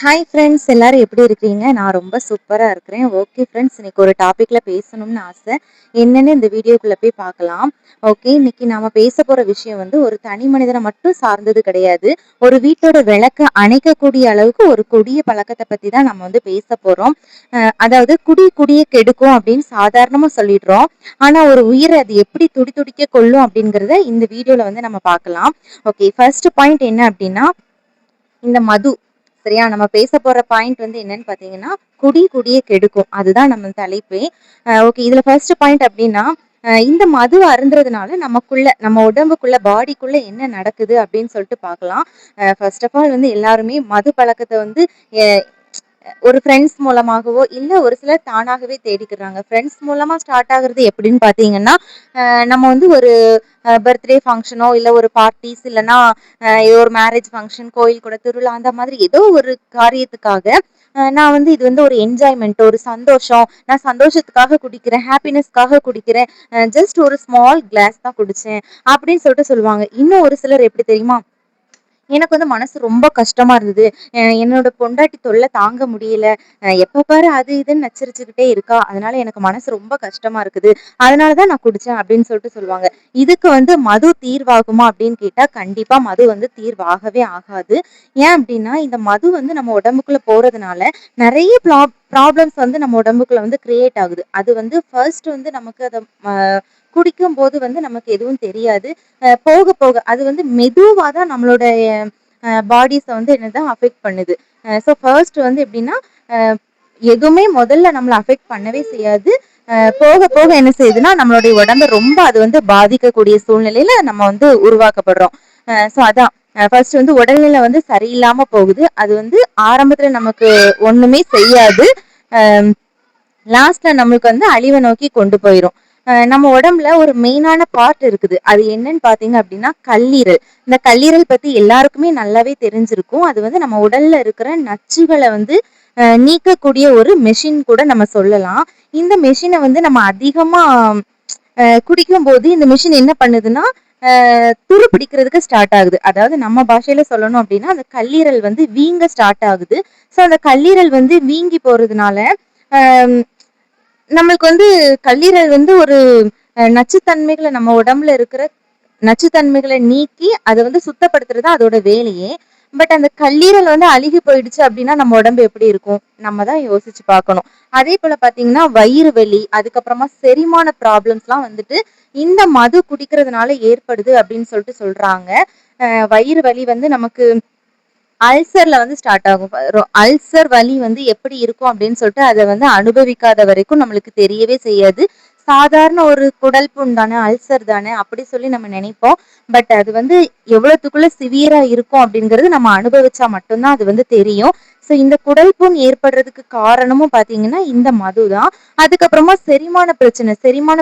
Hi friends, எல்லாரும் எப்படி இருக்கீங்க? நான் ரொம்ப சூப்பரா இருக்கிறேன். ஓகே ஃப்ரெண்ட்ஸ், இன்னைக்கு ஒரு டாபிக்ல பேசணும்னு ஆசை. என்னன்னு இந்த வீடியோக்குள்ள போய் பார்க்கலாம். ஓகே, இன்னைக்கு நாம பேச போற விஷயம் வந்து ஒரு தனி மனிதனை மட்டும் சார்ந்தது கிடையாது. ஒரு வீட்டோட விளக்க அணைக்கக்கூடிய அளவுக்கு ஒரு கொடிய பழக்கத்தை பத்தி தான் நம்ம வந்து பேச போறோம். அதாவது குடிய கெடுக்கும் அப்படின்னு சாதாரணமா சொல்லிடுறோம். ஆனா ஒரு உயிரை அது எப்படி துடி துடிக்க கொள்ளும் அப்படிங்கறத இந்த வீடியோல வந்து நம்ம பார்க்கலாம். ஓகே, ஃபர்ஸ்ட் பாயிண்ட் என்ன அப்படின்னா இந்த மது. சரியா, நம்ம பேச போற பாயிண்ட் வந்து என்னன்னு பாத்தீங்கன்னா குடிய கெடுக்கும். அதுதான் நம்ம தலைப்பே. ஓகே, இதுல ஃபர்ஸ்ட் பாயிண்ட் அப்படின்னா இந்த மது அருந்துறதுனால நம்ம உடம்புக்குள்ள பாடிக்குள்ள என்ன நடக்குது அப்படின்னு சொல்லிட்டு பார்க்கலாம். ஃபர்ஸ்ட் ஆஃப் ஆல் வந்து எல்லாருமே மது பழக்கத்தை வந்து அஹ், ஒரு ஃப்ரெண்ட்ஸ் மூலமாகவோ இல்ல ஒரு சிலர் தானாகவே தேடிக்கிறாங்க. ஃப்ரெண்ட்ஸ் மூலமா ஸ்டார்ட் ஆகுறது எப்படின்னு பாத்தீங்கன்னா நம்ம வந்து ஒரு பர்த்டே ஃபங்க்ஷனோ இல்ல ஒரு பார்ட்டிஸ் இல்லைன்னா ஏதோ ஒரு மேரேஜ் ஃபங்க்ஷன், கோயில் கூட திருவிழா, அந்த மாதிரி ஏதோ ஒரு காரியத்துக்காக நான் வந்து இது வந்து ஒரு என்ஜாய்மெண்ட், ஒரு சந்தோஷம், நான் சந்தோஷத்துக்காக குடிக்கிறேன், ஹாப்பினஸ்க்காக குடிக்கிறேன், ஜஸ்ட் ஒரு ஸ்மால் கிளாஸ் தான் குடிச்சேன் அப்படின்னு சொல்லிட்டு சொல்லுவாங்க. இன்னும் ஒரு சிலர் எப்படி தெரியுமா, எனக்கு வந்து மனசு ரொம்ப கஷ்டமா இருந்தது, என்னோட பொண்டாட்டி தொல்லை தாங்க முடியல, எப்ப பாரு அது இதுன்னு நச்சரிச்சுக்கிட்டே இருக்கா, அதனால எனக்கு மனசு ரொம்ப கஷ்டமா இருக்குது, அதனாலதான் நான் குடிச்சேன் அப்படின்னு சொல்லிட்டு சொல்லுவாங்க. இதுக்கு வந்து மது தீர்வாகுமா அப்படின்னு கேட்டா கண்டிப்பா மது வந்து தீர்வாகவே ஆகாது. ஏன் அப்படின்னா இந்த மது வந்து நம்ம உடம்புக்குள்ள போறதுனால நிறைய ப்ராப்ளம்ஸ் வந்து நம்ம உடம்புக்குள்ள வந்து கிரியேட் ஆகுது. அது வந்து ஃபர்ஸ்ட் வந்து நமக்கு அதை குடிக்கும் போது வந்து நமக்கு எதுவும் தெரியாது. போக போக அது வந்து மெதுவா தான் நம்மளுடைய பாடிஸ வந்து என்னதான் அஃபெக்ட் பண்ணுது. ஸோ ஃபர்ஸ்ட் வந்து எப்படின்னா அஹ் எதுவுமே முதல்ல நம்மள அஃபெக்ட் பண்ணவே செய்யாது. போக போக என்ன செய்யுதுன்னா நம்மளுடைய உடம்ப ரொம்ப அது வந்து பாதிக்கக்கூடிய சூழ்நிலையில நம்ம வந்து உருவாக்கப்படுறோம். ஸோ அதான் ஃபர்ஸ்ட் வந்து உடல்நிலை வந்து சரியில்லாம போகுது. அது வந்து ஆரம்பத்துல நமக்கு ஒண்ணுமே செய்யாது. லாஸ்ட்ல நம்மளுக்கு வந்து அழிவை நோக்கி கொண்டு போயிரும். நம்ம உடம்புல ஒரு மெயினான பார்ட் இருக்குது. அது என்னன்னு பாத்தீங்க அப்படின்னா கல்லீரல். இந்த கல்லீரல் பத்தி எல்லாருக்குமே நல்லாவே தெரிஞ்சிருக்கும். அது வந்து நம்ம உடல்ல இருக்கிற நச்சுகளை வந்து நீக்கக்கூடிய ஒரு மெஷின் கூட நம்ம சொல்லலாம். இந்த மெஷினை வந்து நம்ம அதிகமா குடிக்கும் போது இந்த மிஷின் என்ன பண்ணுதுன்னா துரு பிடிக்கிறதுக்கு ஸ்டார்ட் ஆகுது. அதாவது நம்ம பாஷையில சொல்லணும் அப்படின்னா அந்த கல்லீரல் வந்து வீங்க ஸ்டார்ட் ஆகுது. ஸோ அந்த கல்லீரல் வந்து வீங்கி போறதுனால ஆஹ் நம்மளுக்கு வந்து கல்லீரல் வந்து ஒரு நச்சுத்தன்மைகளை, நம்ம உடம்புல இருக்கிற நச்சுத்தன்மைகளை நீக்கி அதை வந்து சுத்தப்படுத்துறது அதோட வேலையே. பட் அந்த கல்லீரல் வந்து அழுகி போயிடுச்சு அப்படின்னா நம்ம உடம்பு எப்படி இருக்கும், நம்ம தான் யோசிச்சு பார்க்கணும். அதே போல பாத்தீங்கன்னா வயிறு வலி, அதுக்கப்புறமா செரிமான ப்ராப்ளம்ஸ் எல்லாம் வந்துட்டு இந்த மது குடிக்கிறதுனால ஏற்படுது அப்படின்னு சொல்லிட்டு சொல்றாங்க. வயிறு வலி வந்து நமக்கு அல்சர்ல வந்து ஸ்டார்ட் ஆகும். அல்சர் வலி வந்து எப்படி இருக்கும் அப்படின்னு சொல்லிட்டு அதை வந்து அனுபவிக்காத வரைக்கும் நம்மளுக்கு தெரியவே செய்யாது. சாதாரண ஒரு குடல் புண் தானே, அல்சர் தானே அப்படி சொல்லி நம்ம நினைப்போம். பட் அது வந்து எவ்வளவுக்குள்ள சிவியரா இருக்கும் அப்படிங்கிறது நம்ம அனுபவிச்சா மட்டும்தான் அது வந்து தெரியும். ஸோ இந்த குடல் புண் ஏற்படுறதுக்கு காரணமும் பாத்தீங்கன்னா இந்த மது தான். அதுக்கப்புறமா செரிமான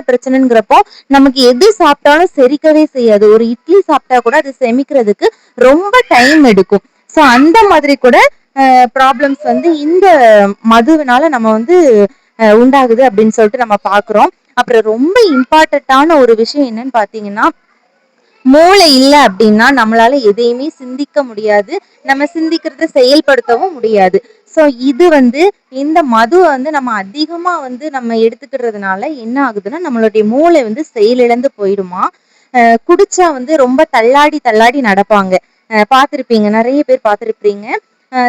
பிரச்சனைங்கிறப்போ நமக்கு எது சாப்பிட்டாலும் செரிக்கவே செய்யாது. ஒரு இட்லி சாப்பிட்டா கூட அது செமிக்கிறதுக்கு ரொம்ப டைம் எடுக்கும். ஸோ அந்த மாதிரி கூட ப்ராப்ளம்ஸ் வந்து இந்த மதுவினால நம்ம வந்து உண்டாகுது அப்படின்னு சொல்லிட்டு நம்ம பாக்குறோம். அப்புறம் ரொம்ப இம்பார்ட்டன்டான ஒரு விஷயம் என்னன்னு பாத்தீங்கன்னா மூளை இல்ல அப்படின்னா நம்மளால எதையுமே சிந்திக்க முடியாது, நம்ம சிந்திக்கிறத செயல்படுத்தவும் முடியாது. ஸோ இது வந்து இந்த மது வந்து நம்ம அதிகமா வந்து நம்ம எடுத்துக்கிறதுனால என்ன ஆகுதுன்னா நம்மளுடைய மூளை வந்து செயலிழந்து போயிடுமா. குடிச்சா வந்து ரொம்ப தள்ளாடி தள்ளாடி நடப்பாங்க. பார்த்திருப்பீங்க, நிறைய பேர் பார்த்திருப்பீங்க.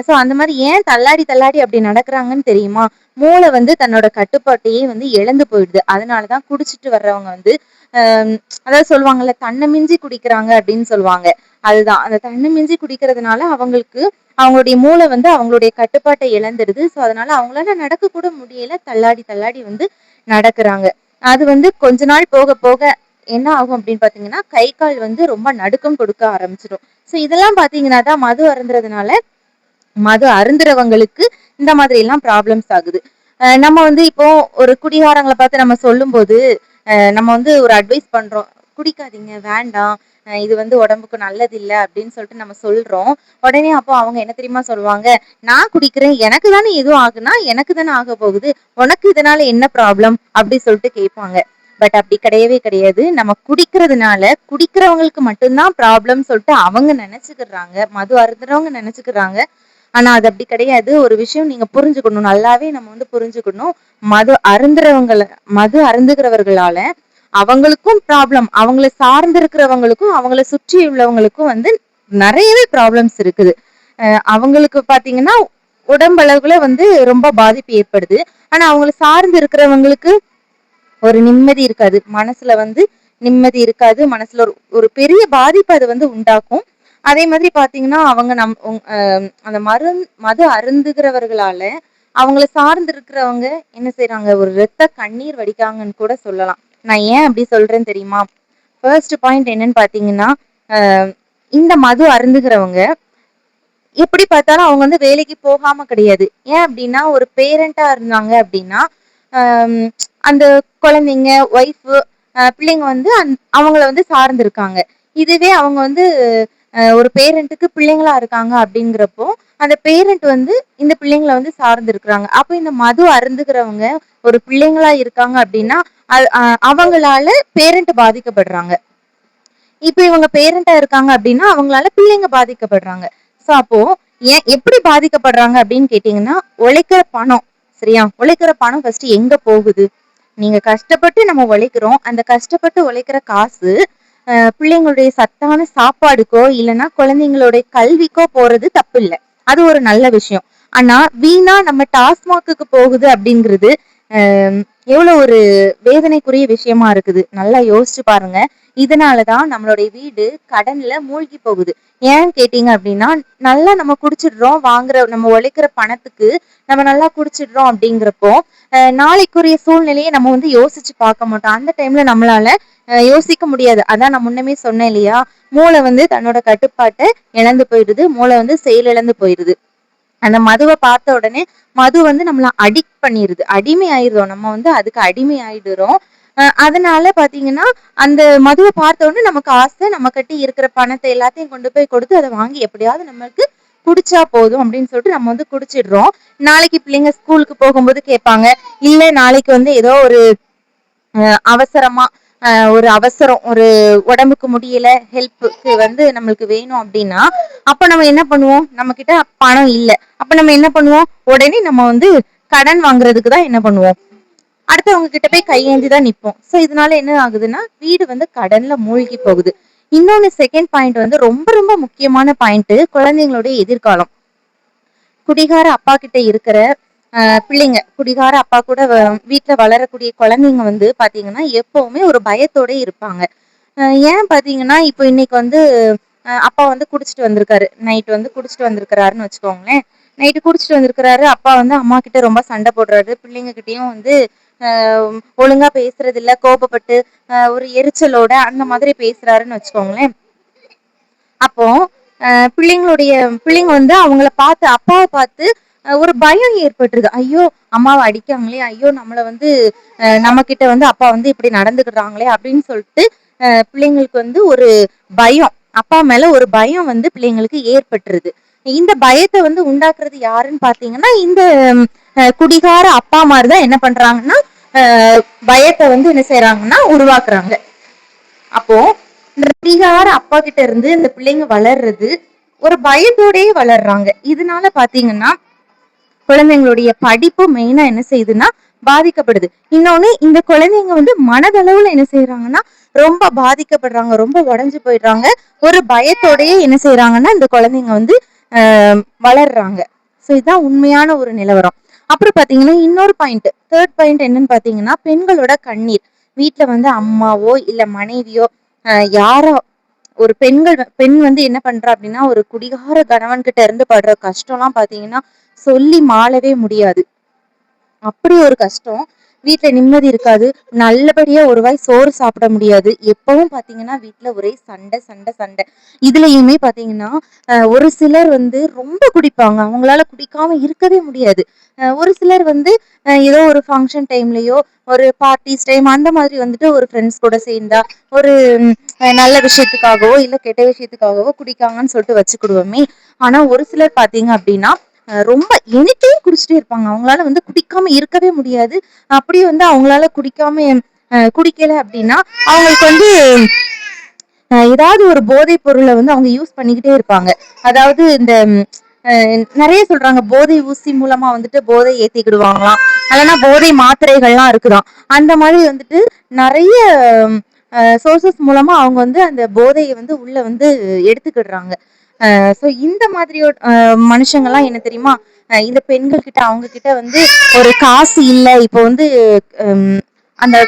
ஸோ அந்த மாதிரி ஏன் தள்ளாடி தள்ளாடி அப்படி நடக்கிறாங்கன்னு தெரியுமா? மூளை வந்து தன்னோட கட்டுப்பாட்டையே வந்து இழந்து போயிடுது. அதனாலதான் குடிச்சிட்டு வர்றவங்க வந்து ஆஹ் அதாவது சொல்லுவாங்கல்ல, தன்னை மிஞ்சி குடிக்கிறாங்க அப்படின்னு சொல்லுவாங்க. அதுதான் அந்த தன்னை மிஞ்சி குடிக்கிறதுனால அவங்களுக்கு அவங்களுடைய மூளை வந்து அவங்களுடைய கட்டுப்பாட்டை இழந்துடுது. ஸோ அதனால அவங்களால நடக்க கூட முடியல, தள்ளாடி தள்ளாடி வந்து நடக்கிறாங்க. அது வந்து கொஞ்ச நாள் போக போக என்ன ஆகும் அப்படின்னு பாத்தீங்கன்னா கை கால் வந்து ரொம்ப நடுக்கம் கொடுக்க ஆரம்பிச்சிடும். ஸோ இதெல்லாம் பாத்தீங்கன்னா தான் மது அருந்துறவங்களுக்கு இந்த மாதிரி எல்லாம் ப்ராப்ளம்ஸ் ஆகுது. நம்ம வந்து இப்போ ஒரு குடிகாரங்களை பார்த்து நம்ம சொல்லும் போது நம்ம வந்து ஒரு அட்வைஸ் பண்றோம், குடிக்காதீங்க, வேண்டாம், இது வந்து உடம்புக்கு நல்லது இல்லை அப்படின்னு சொல்லிட்டு நம்ம சொல்றோம். உடனே அப்போ அவங்க என்ன தெரியுமா சொல்லுவாங்க, நான் குடிக்கிறேன், எனக்கு தானே எதுவும் ஆகுனா, எனக்கு தானே ஆக போகுது, உனக்கு இதனால என்ன ப்ராப்ளம் அப்படி சொல்லிட்டு கேட்பாங்க. பட் அப்படி கிடையவே கிடையாது. நம்ம குடிக்கிறதுனால குடிக்கிறவங்களுக்கு மட்டும்தான் ப்ராப்ளம் சொல்லிட்டு அவங்க நினைச்சுக்கிறாங்க, மது அருந்துறவங்க நினைச்சுக்கிறாங்க. ஆனா அது அப்படி கிடையாது. ஒரு விஷயம் நீங்க புரிஞ்சுக்கணும், நல்லாவே நம்ம வந்து புரிஞ்சுக்கணும். மது அருந்துகிறவர்களால அவங்களுக்கும் ப்ராப்ளம், அவங்கள சார்ந்து இருக்கிறவங்களுக்கும் அவங்கள சுற்றி உள்ளவங்களுக்கும் வந்து நிறையவே ப்ராப்ளம்ஸ் இருக்குது. அவங்களுக்கு பாத்தீங்கன்னா உடம்பளவுல வந்து ரொம்ப பாதிப்பு ஏற்படுது. ஆனா அவங்கள சார்ந்து இருக்கிறவங்களுக்கு ஒரு நிம்மதி இருக்காது, மனசுல வந்து நிம்மதி இருக்காது, மனசுல ஒரு ஒரு பெரிய பாதிப்பு அது வந்து உண்டாக்கும். அதே மாதிரி பாத்தீங்கன்னா அவங்க அந்த மது அருந்துகிறவர்களால அவங்கள சார்ந்து இருக்கிறவங்க என்ன செய்யறாங்க, ஒரு ரத்த கண்ணீர் வடிக்காங்கன்னு கூட சொல்லலாம். நான் ஏன் அப்படி சொல்றேன்னு தெரியுமா? ஃபர்ஸ்ட் பாயிண்ட் என்னன்னு பாத்தீங்கன்னா, அஹ் இந்த மது அருந்துகிறவங்க எப்படி பார்த்தாலும் அவங்க வந்து வேலைக்கு போகாம கிடையாது. ஏன் அப்படின்னா ஒரு பேரண்டா இருந்தாங்க அப்படின்னா அந்த குழந்தைங்க, ஒய்ஃப், பிள்ளைங்க வந்து அவங்கள வந்து சார்ந்து இருக்காங்க. இதுவே அவங்க வந்து ஒரு பேரண்ட்டுக்கு பிள்ளைங்களா இருக்காங்க அப்படிங்கிறப்போ அந்த பேரண்ட் வந்து இந்த பிள்ளைங்களை வந்து சார்ந்து இருக்கிறாங்க. அப்போ இந்த மது அருந்துகிறவங்க ஒரு பிள்ளைங்களா இருக்காங்க அப்படின்னா அவங்களால பேரண்ட் பாதிக்கப்படுறாங்க. இப்ப இவங்க பேரண்டா இருக்காங்க அப்படின்னா அவங்களால பிள்ளைங்க பாதிக்கப்படுறாங்க. சோ அப்போ ஏன் எப்படி பாதிக்கப்படுறாங்க அப்படின்னு கேட்டீங்கன்னா, உழைக்கிற பணம், சரியா, உழைக்கிற பணம் ஃபர்ஸ்ட் எங்க போகுது? நீங்க கஷ்டப்பட்டு நம்ம உழைக்கிறோம், அந்த கஷ்டப்பட்டு உழைக்கிற காசு பிள்ளைங்களுடைய சத்தான சாப்பாடுக்கோ இல்லைன்னா குழந்தைங்களுடைய கல்விக்கோ போறது தப்பு இல்லை, அது ஒரு நல்ல விஷயம். ஆனா வீணா நம்ம டாஸ்மாக்கு போகுது அப்படிங்கிறது எவ்வளவு ஒரு வேதனைக்குரிய விஷயமா இருக்குது. நல்லா யோசிச்சு பாருங்க. இதனாலதான் நம்மளுடைய வீடு கடன்ல மூழ்கி போகுது. ஏன்னு கேட்டீங்க அப்படின்னா, நல்லா நம்ம குடிச்சிடுறோம், வாங்குற நம்ம உழைக்கிற பணத்துக்கு நம்ம நல்லா குடிச்சிடுறோம் அப்படிங்கிறப்போ நாளைக்குரிய சூழ்நிலையை நம்ம வந்து யோசிச்சு பார்க்க மாட்டோம். அந்த டைம்ல நம்மளால யோசிக்க முடியாது. அதான் நான் முன்னமே சொன்னேன் இல்லையா, மூளை வந்து தன்னோட கட்டுப்பாட்டை இழந்து போயிடுது, மூளை வந்து செயலிழந்து போயிடுது. அந்த மதுவை பார்த்த உடனே மது வந்து நம்மள அடிக்ட் பண்ணிருது, அடிமை ஆயிடுறோம், நம்ம வந்து அதுக்கு அடிமை ஆயிடுறோம். அதனால பாத்தீங்கன்னா அந்த மதுவை பார்த்த உடனே நமக்கு ஆசை, நம்ம கட்டி இருக்கிற பணத்தை எல்லாத்தையும் கொண்டு போய் கொடுத்து அதை வாங்கி எப்படியாவது நமக்கு குடிச்சா போதும் அப்படின்னு சொல்லிட்டு நம்ம வந்து குடிச்சிடுறோம். நாளைக்கு பிள்ளைங்க ஸ்கூலுக்கு போகும்போது கேட்பாங்க, இல்ல நாளைக்கு வந்து ஏதோ ஒரு அவசரமா ஒரு அவசரம், ஒரு உடம்புக்கு முடியல, ஹெல்ப்புக்கு வந்து நம்மளுக்கு வேணும் அப்படின்னா அப்ப நம்ம என்ன பண்ணுவோம், நம்ம கிட்ட பணம் இல்லை, அப்ப நம்ம என்ன பண்ணுவோம், உடனே நம்ம வந்து கடன் வாங்குறதுக்கு தான் என்ன பண்ணுவோம், அடுத்தவங்க கிட்ட போய் கையேந்திதான் நிப்போம். சோ இதனால என்ன ஆகுதுன்னா வீடு வந்து கடன்ல மூழ்கி போகுது. இன்னொன்னு செகண்ட் பாயிண்ட் வந்து ரொம்ப ரொம்ப முக்கியமான பாயிண்ட், குழந்தைங்களுடைய எதிர்காலம். குடிகார அப்பா கிட்ட இருக்கிற பிள்ளைங்க, குடிகார அப்பா கூட வீட்டுல வளரக்கூடிய குழந்தைங்க வந்து பாத்தீங்கன்னா எப்பவுமே ஒரு பயத்தோட இருப்பாங்க. ஏன் பாத்தீங்கன்னா இப்போ இன்னைக்கு வந்து அப்பா வந்து குடிச்சிட்டு வந்திருக்காரு, நைட் வந்து குடிச்சிட்டு வந்திருக்கிறாருன்னு வச்சுக்கோங்களேன். நைட்டு குடிச்சிட்டு வந்திருக்கிறாரு, அப்பா வந்து அம்மா கிட்ட ரொம்ப சண்டை போடுறாரு, பிள்ளைங்க கிட்டயும் வந்து ஒழுங்கா பேசுறது இல்ல, கோபப்பட்டு ஒரு எரிச்சலோட அந்த மாதிரி பேசுறாருன்னு வச்சுக்கோங்களேன். அப்போ பிள்ளைங்க வந்து அவங்கள பார்த்து, அப்பாவை பார்த்து ஒரு பயம் ஏற்பட்டுருது. ஐயோ அம்மாவை அடிக்காங்களே, ஐயோ நம்மள வந்து நம்ம கிட்ட வந்து அப்பா வந்து இப்படி நடந்துக்கிறாங்களே அப்படின்னு சொல்லிட்டு பிள்ளைங்களுக்கு வந்து ஒரு பயம், அப்பா மேல ஒரு பயம் வந்து பிள்ளைங்களுக்கு ஏற்பட்டுருது. இந்த பயத்தை வந்து உண்டாக்குறது யாருன்னு பாத்தீங்கன்னா இந்த குடிகார அப்பா மாதிரிதான் என்ன பண்றாங்கன்னா பயத்தை வந்து என்ன செய்யறாங்கன்னா உருவாக்குறாங்க. அப்போ இந்த குடிகார அப்பா கிட்ட இருந்து இந்த பிள்ளைங்க வளர்றது ஒரு பயத்தோடயே வளர்றாங்க. இதனால பாத்தீங்கன்னா குழந்தைங்களுடைய படிப்பு மெயினா என்ன செய்யுதுன்னா பாதிக்கப்படுது. இன்னொன்னு, இந்த குழந்தைங்க வந்து மனதளவுல என்ன செய்யறாங்கன்னா ரொம்ப பாதிக்கப்படுறாங்க, ரொம்ப உடைஞ்சு போயிடுறாங்க. ஒரு பயத்தோடயே என்ன செய்யறாங்கன்னா இந்த குழந்தைங்க வந்து வளர்றாங்க. சோ இதுதான் உண்மையான ஒரு நிலவரம். அப்புறம் பாத்தீங்கன்னா இன்னொரு பாயிண்ட், தேர்ட் பாயிண்ட் என்னன்னு பாத்தீங்கன்னா பெண்களோட கண்ணீர். வீட்டுல வந்து அம்மாவோ இல்ல மனைவியோ யாரோ ஒரு பெண் வந்து என்ன பண்றா அப்படின்னா ஒரு குடிகார கணவன் கிட்ட இருந்து படுற கஷ்டம் எல்லாம் பாத்தீங்கன்னா சொல்லி மாளவே முடியாது. அப்படி ஒரு கஷ்டம். வீட்டுல நிம்மதி இருக்காது, நல்லபடியா ஒரு வாய் சோறு சாப்பிட முடியாது, எப்பவும் பாத்தீங்கன்னா வீட்டுல ஒரே சண்டை சண்டை சண்டை. இதுலயுமே பாத்தீங்கன்னா ஒரு சிலர் வந்து ரொம்ப குடிப்பாங்க, அவங்களால குடிக்காம இருக்கவே முடியாது. ஒரு சிலர் வந்து ஏதோ ஒரு ஃபங்க்ஷன் டைம்லயோ ஒரு பார்ட்டிஸ் டைம் அந்த மாதிரி வந்துட்டு ஒரு ஃப்ரெண்ட்ஸ் கூட சேர்ந்தா ஒரு நல்ல விஷயத்துக்காகவோ இல்ல கெட்ட விஷயத்துக்காகவோ குடிக்காங்கன்னு சொல்லிட்டு வச்சுக்கிடுவோமே. ஆனா ஒரு சிலர் பாத்தீங்க அப்படின்னா ரொம்ப எனக்கையும் குடிச்சிட்டே இருப்பாங்க, அவங்களால வந்து குடிக்காம இருக்கவே முடியாது. அப்படி வந்து அவங்களால குடிக்கல அப்படின்னா அவங்களுக்கு வந்து ஏதாவது ஒரு போதைப் பொருளை வந்து அவங்க யூஸ் பண்ணிக்கிட்டே இருப்பாங்க. அதாவது இந்த நிறைய சொல்றாங்க போதை ஊசி மூலமா வந்துட்டு போதை ஏத்திக்கிடுவாங்களாம், இல்லைன்னா போதை மாத்திரைகள்லாம் இருக்குதாம். அந்த மாதிரி வந்துட்டு நிறைய சோர்சஸ் மூலமா அவங்க வந்து அந்த போதையை வந்து உள்ள வந்து எடுத்துக்கிடுறாங்க. ஸோ இந்த மாதிரியோட மனுஷங்கள்லாம் என்ன தெரியுமா, இந்த பெண்கள் கிட்ட அவங்க கிட்ட வந்து ஒரு காசு இல்லை, இப்போ வந்து அந்த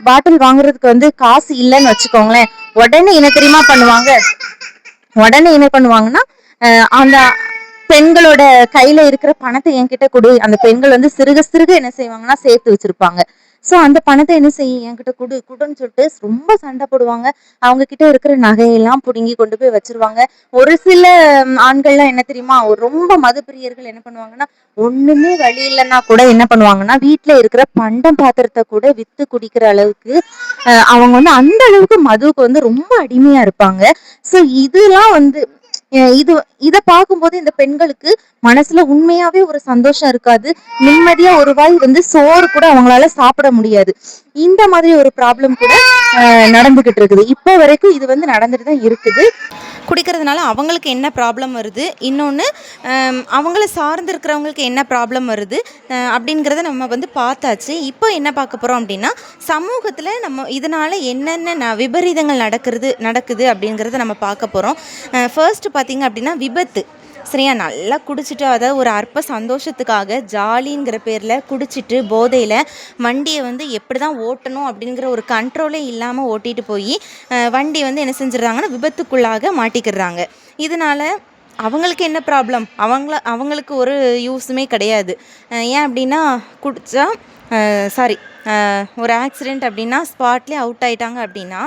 பாட்டில் வாங்குறதுக்கு வந்து காசு இல்லைன்னு வச்சுக்கோங்களேன், உடனே என்ன தெரியுமா பண்ணுவாங்க, உடனே என்ன பண்ணுவாங்கன்னா அந்த பெண்களோட கையில இருக்கிற பணத்தை என்கிட்ட கொடு, அந்த பெண்கள் வந்து சிறுக சிறுக என்ன செய்வாங்கன்னா சேர்த்து வச்சிருப்பாங்க. சோ அந்த பணத்தை என்ன செய்யும், என்கிட்ட குடுன்னு சொல்லிட்டு ரொம்ப சண்டை போடுவாங்க. அவங்க கிட்ட இருக்கிற நகையெல்லாம் புடுங்கி கொண்டு போய் வச்சிருவாங்க. ஒரு சில ஆண்கள்லாம் என்ன தெரியுமா, ரொம்ப மதுப்பிரியர்கள் என்ன பண்ணுவாங்கன்னா, ஒண்ணுமே வழி இல்லைன்னா கூட என்ன பண்ணுவாங்கன்னா வீட்டுல இருக்கிற பண்டம் பாத்திரத்தை கூட வித்து குடிக்கிற அளவுக்கு அவங்க வந்து அந்த அளவுக்கு மதுவுக்கு வந்து ரொம்ப அடிமையா இருப்பாங்க. சோ இதெல்லாம் வந்து இது இத பார்க்கும்போது இந்த பெண்களுக்கு மனசுல உண்மையாவே ஒரு சந்தோஷம் இருக்காது. நிம்மதியா ஒரு வாய் வந்து சோறு கூட அவங்களால சாப்பிட முடியாது. இந்த மாதிரி ஒரு ப்ராப்ளம் கூட நடந்துகிட்டு இருக்குது. இப்போ வரைக்கும் இது வந்து நடந்துட்டு தான் இருக்குது. குடிக்கிறதுனால அவங்களுக்கு என்ன ப்ராப்ளம் வருது, இன்னொன்று அவங்கள சார்ந்து இருக்கிறவங்களுக்கு என்ன ப்ராப்ளம் வருது அப்படிங்கிறத நம்ம வந்து பார்த்தாச்சு. இப்போ என்ன பார்க்க போகிறோம் அப்படின்னா, சமூகத்தில் நம்ம இதனால் என்னென்ன விபரீதங்கள் நடக்குது அப்படிங்கிறத நம்ம பார்க்க போகிறோம். ஃபர்ஸ்ட் பார்த்திங்க அப்படின்னா விபத்து. சரியா, நல்லா குடிச்சிட்டு, அதாவது ஒரு அற்ப சந்தோஷத்துக்காக ஜாலிங்கிற பேரில் குடிச்சிட்டு போதையில் வண்டியை வந்து எப்படி தான் ஓட்டணும் அப்படிங்கிற ஒரு கண்ட்ரோலே இல்லாமல் ஓட்டிகிட்டு போய் வண்டி வந்து என்ன செஞ்சிடறாங்கன்னா விபத்துக்குள்ளாக மாட்டிக்கிறாங்க. இதனால் அவங்களுக்கு என்ன ப்ராப்ளம், அவங்களுக்கு ஒரு யூஸுமே கிடையாது. ஏன் அப்படின்னா குடித்தா ஒரு ஆக்சிடெண்ட் அப்படின்னா ஸ்பாட்லேயே அவுட் ஆகிட்டாங்க அப்படின்னா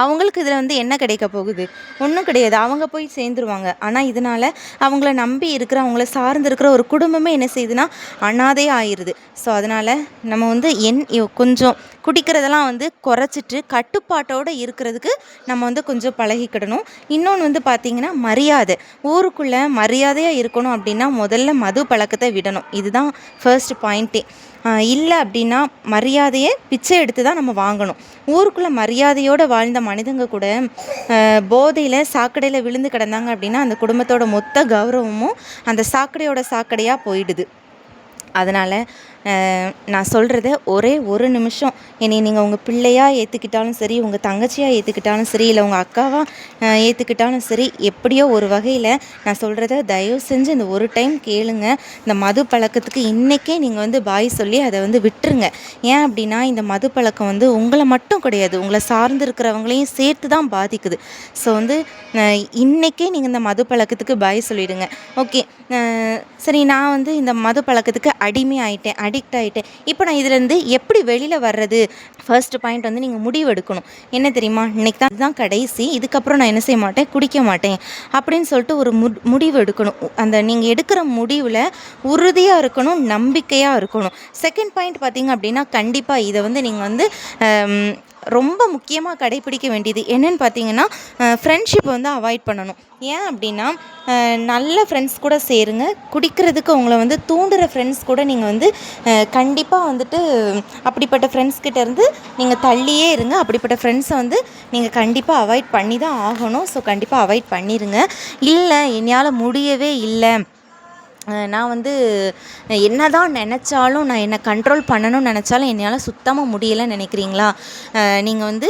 அவங்களுக்கு இதில் வந்து என்ன கிடைக்க போகுது, ஒன்றும் கிடையாது. அவங்க போய் சேர்ந்துருவாங்க. ஆனால் இதனால் அவங்கள நம்பி இருக்கிற, அவங்கள சார்ந்து இருக்கிற ஒரு குடும்பமே என்ன செய்யுதுன்னா அனாதையாக ஆயிடுது. ஸோ அதனால் நம்ம வந்து கொஞ்சம் குடிக்கிறதெல்லாம் வந்து குறைச்சிட்டு கட்டுப்பாட்டோடு இருக்கிறதுக்கு நம்ம வந்து கொஞ்சம் பழகிக்கிடணும். இன்னொன்று வந்து பார்த்திங்கன்னா மரியாதை, ஊருக்குள்ளே மரியாதையாக இருக்கணும் அப்படின்னா முதல்ல மது பழக்கத்தை விடணும். இதுதான் ஃபர்ஸ்ட் பாயிண்ட்டே. இல்லை அப்படின்னா மரியாதையை பிச்சை எடுத்து தான் நம்ம வாங்கணும். ஊருக்குள்ளே மரியாதையோடு வாழ்ந்த மனிதங்க கூட போதையில் சாக்கடையில் விழுந்து கிடந்தாங்க அப்படின்னா அந்த குடும்பத்தோட மொத்த கௌரவமும் அந்த சாக்கடையோட சாக்கடையாக போயிடுது. அதனால் நான் சொல்கிறத ஒரே ஒரு நிமிஷம் என்னை நீங்கள் உங்கள் பிள்ளையாக ஏற்றுக்கிட்டாலும் சரி, உங்கள் தங்கச்சியாக ஏற்றுக்கிட்டாலும் சரி, இல்லை உங்கள் அக்காவாக ஏற்றுக்கிட்டாலும் சரி, எப்படியோ ஒரு வகையில் நான் சொல்கிறத தயவு செஞ்சு இந்த ஒரு டைம் கேளுங்க. இந்த மது பழக்கத்துக்கு இன்றைக்கே நீங்கள் வந்து பாய் சொல்லி அதை வந்து விட்டுருங்க. ஏன் அப்படின்னா இந்த மது பழக்கம் வந்து உங்களை மட்டும் கிடையாது, உங்களை சார்ந்து இருக்கிறவங்களையும் சேர்த்து தான் பாதிக்குது. ஸோ வந்து இன்றைக்கே நீங்கள் இந்த மது பழக்கத்துக்கு பாய் சொல்லிவிடுங்க. ஓகே, சரி, நான் வந்து இந்த மது பழக்கத்துக்கு அடிக்ட் ஆகிட்டேன், இப்போ நான் இதுலேருந்து எப்படி வெளியில் வர்றது? ஃபர்ஸ்ட் பாயிண்ட் வந்து நீங்கள் முடிவு எடுக்கணும். என்ன தெரியுமா, இன்றைக்கி தான் இதுதான் கடைசி, இதுக்கப்புறம் நான் என்ன செய்ய மாட்டேன், குடிக்க மாட்டேன் அப்படின்னு சொல்லிட்டு ஒரு முடிவு எடுக்கணும். அந்த நீங்கள் எடுக்கிற முடிவில் உறுதியாக இருக்கணும், நம்பிக்கையாக இருக்கணும். செகண்ட் பாயிண்ட் பார்த்திங்க அப்படின்னா, கண்டிப்பாக இதை வந்து நீங்கள் வந்து ரொம்ப முக்கியமாக கடைப்பிடிக்க வேண்டியது என்னென்னு பார்த்தீங்கன்னா, ஃப்ரெண்ட்ஷிப்பை வந்து அவாய்ட் பண்ணணும். ஏன் அப்படின்னா நல்ல ஃப்ரெண்ட்ஸ் கூட சேருங்க. குடிக்கிறதுக்கு உங்களை வந்து தூண்டுற ஃப்ரெண்ட்ஸ் கூட நீங்கள் வந்து கண்டிப்பாக வந்துட்டு அப்படிப்பட்ட ஃப்ரெண்ட்ஸ்கிட்ட இருந்து நீங்கள் தள்ளியே இருங்க. அப்படிப்பட்ட ஃப்ரெண்ட்ஸை வந்து நீங்கள் கண்டிப்பாக அவாய்ட் பண்ணி தான் ஆகணும். ஸோ கண்டிப்பாக அவாய்ட் பண்ணிடுங்க. இல்லை என்னால் முடியவே இல்லை, நான் வந்து என்ன தான் நினச்சாலும், நான் என்னை கண்ட்ரோல் பண்ணணும்னு நினச்சாலும் என்னால் சுத்தமாக முடியலைன்னு நினைக்கிறீங்களா, நீங்கள் வந்து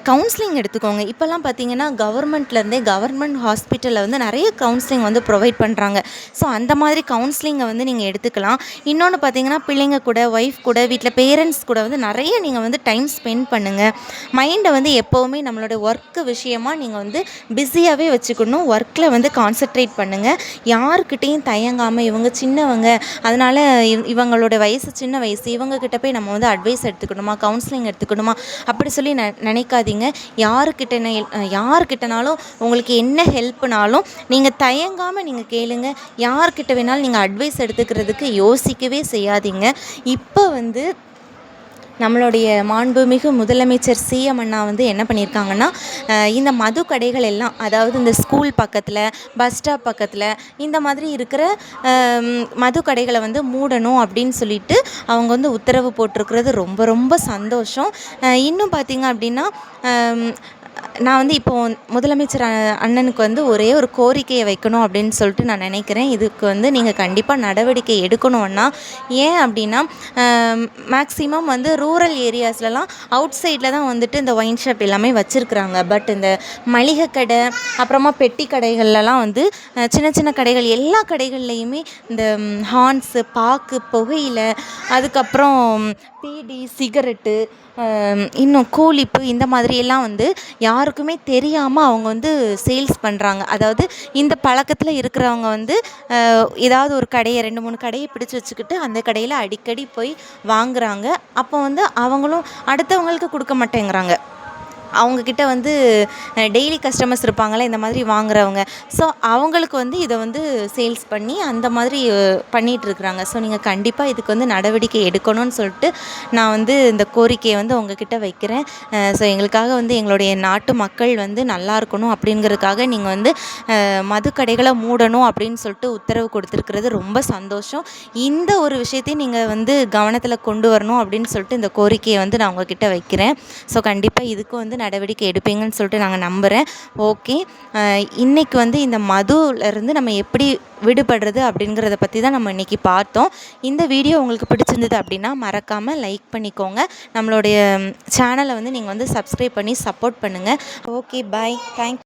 கவுன்சிலிங் எடுத்துக்கோங்க. இப்போல்லாம் பார்த்தீங்கன்னா கவர்மெண்ட் ஹாஸ்பிட்டலில் வந்து நிறைய கவுன்சிலிங் வந்து ப்ரொவைட் பண்ணுறாங்க. ஸோ அந்த மாதிரி கவுன்சிலிங்கை வந்து நீங்கள் எடுத்துக்கலாம். இன்னொன்று பார்த்தீங்கன்னா பிள்ளைங்க கூட, ஒய்ஃப் கூட, வீட்டில் பேரண்ட்ஸ் கூட வந்து நிறைய நீங்கள் வந்து டைம் ஸ்பெண்ட் பண்ணுங்கள். மைண்டை வந்து எப்போவுமே நம்மளோட ஒர்க்கு விஷயமாக நீங்கள் வந்து பிஸியாகவே வச்சுக்கணும். ஒர்க்கில் வந்து கான்சன்ட்ரேட் பண்ணுங்கள். யாருக்கிட்டேயும் தயங்காமல், இவங்க சின்னவங்க, அதனால் இவங்களோட வயசு சின்ன வயசு, இவங்கக்கிட்ட போய் நம்ம வந்து அட்வைஸ் எடுத்துக்கணுமா, கவுன்சிலிங் எடுத்துக்கணுமா அப்படி சொல்லி நினைக்காதீங்க. யாருக்கிட்டனாலும் உங்களுக்கு என்ன ஹெல்ப்னாலும் நீங்கள் தயங்காமல் நீங்கள் கேளுங்க. யார்கிட்ட வேணாலும் நீங்கள் அட்வைஸ் எடுத்துக்கிறதுக்கு யோசிக்கவே செய்யாதீங்க. இப்போ வந்து நம்மளுடைய மாண்புமிகு முதலமைச்சர் சிஎம் அண்ணா வந்து என்ன பண்ணியிருக்காங்கன்னா, இந்த மது கடைகள் எல்லாம், அதாவது இந்த ஸ்கூல் பக்கத்தில், பஸ் ஸ்டாப் பக்கத்தில் இந்த மாதிரி இருக்கிற மது கடைகளை வந்து மூடணும் அப்படின்னு சொல்லிட்டு அவங்க வந்து உத்தரவு போட்டிருக்கிறது ரொம்ப ரொம்ப சந்தோஷம். இன்னும் பார்த்திங்க அப்படின்னா நான் வந்து இப்போ முதலமைச்சர் அண்ணனுக்கு வந்து ஒரே ஒரு கோரிக்கையை வைக்கணும் அப்படின்னு சொல்லிட்டு நான் நினைக்கிறேன். இதுக்கு வந்து நீங்கள் கண்டிப்பாக நடவடிக்கை எடுக்கணும் அண்ணா. ஏன் அப்படின்னா மேக்ஸிமம் வந்து ரூரல் ஏரியாஸ்லலாம் அவுட் சைடில் தான் வந்துட்டு இந்த ஒயின் ஷாப் எல்லாமே வச்சுருக்குறாங்க. பட் இந்த மளிகை கடை, அப்புறமா பெட்டி கடைகள்லலாம் வந்து சின்ன சின்ன கடைகள் எல்லா கடைகள்லையுமே இந்த ஹார்ன்ஸு, பாக்கு, புகையிலை, அதுக்கப்புறம் பீடி, சிகரெட்டு, இன்னும் கூலிப்பு, இந்த மாதிரியெல்லாம் வந்து யாருக்குமே தெரியாமல் அவங்க வந்து சேல்ஸ் பண்ணுறாங்க. அதாவது இந்த பழக்கத்தில் இருக்கிறவங்க வந்து ஏதாவது ஒரு கடையை 2, 3 கடையை பிடிச்சு வச்சுக்கிட்டு அந்த கடையில் அடிக்கடி போய் வாங்குறாங்க. அப்போ வந்து அவங்களும் அடுத்தவங்களுக்கு கொடுக்க மாட்டேங்கிறாங்க. அவங்கக்கிட்ட வந்து டெய்லி கஸ்டமர்ஸ் இருப்பாங்கள்ல, இந்த மாதிரி வாங்குறவங்க. ஸோ அவங்களுக்கு வந்து இதை வந்து சேல்ஸ் பண்ணி அந்த மாதிரி பண்ணிகிட்ருக்குறாங்க. ஸோ நீங்கள் கண்டிப்பாக இதுக்கு வந்து நடவடிக்கை எடுக்கணும்னு சொல்லிட்டு நான் வந்து இந்த கோரிக்கையை வந்து உங்ககிட்ட வைக்கிறேன். ஸோ எங்களுக்காக வந்து எங்களுடைய நாட்டு மக்கள் வந்து நல்லா இருக்கணும் அப்படிங்கிறதுக்காக நீங்கள் வந்து மதுக்கடைகளை மூடணும் அப்படின்னு சொல்லிட்டு உத்தரவு கொடுத்துருக்கிறது ரொம்ப சந்தோஷம். இந்த ஒரு விஷயத்தையும் நீங்கள் வந்து கவனத்தில் கொண்டு வரணும் அப்படின்னு சொல்லிட்டு இந்த கோரிக்கையை வந்து நான் உங்ககிட்ட வைக்கிறேன். ஸோ கண்டிப்பாக இதுக்கு வந்து நடவடிக்கை எடுப்பீங்கன்னு சொல்லிட்டு நாங்கள் நம்புகிறேன். ஓகே, இன்றைக்கி வந்து இந்த மதுலேருந்து நம்ம எப்படி விடுபடுறது அப்படிங்கிறத பற்றி தான் நம்ம இன்றைக்கி பார்த்தோம். இந்த வீடியோ உங்களுக்கு பிடிச்சிருந்தது அப்படின்னா மறக்காமல் லைக் பண்ணிக்கோங்க. நம்மளுடைய சேனலை வந்து நீங்கள் வந்து சப்ஸ்கிரைப் பண்ணி சப்போர்ட் பண்ணுங்கள். ஓகே, பாய், தேங்க்ஸ்.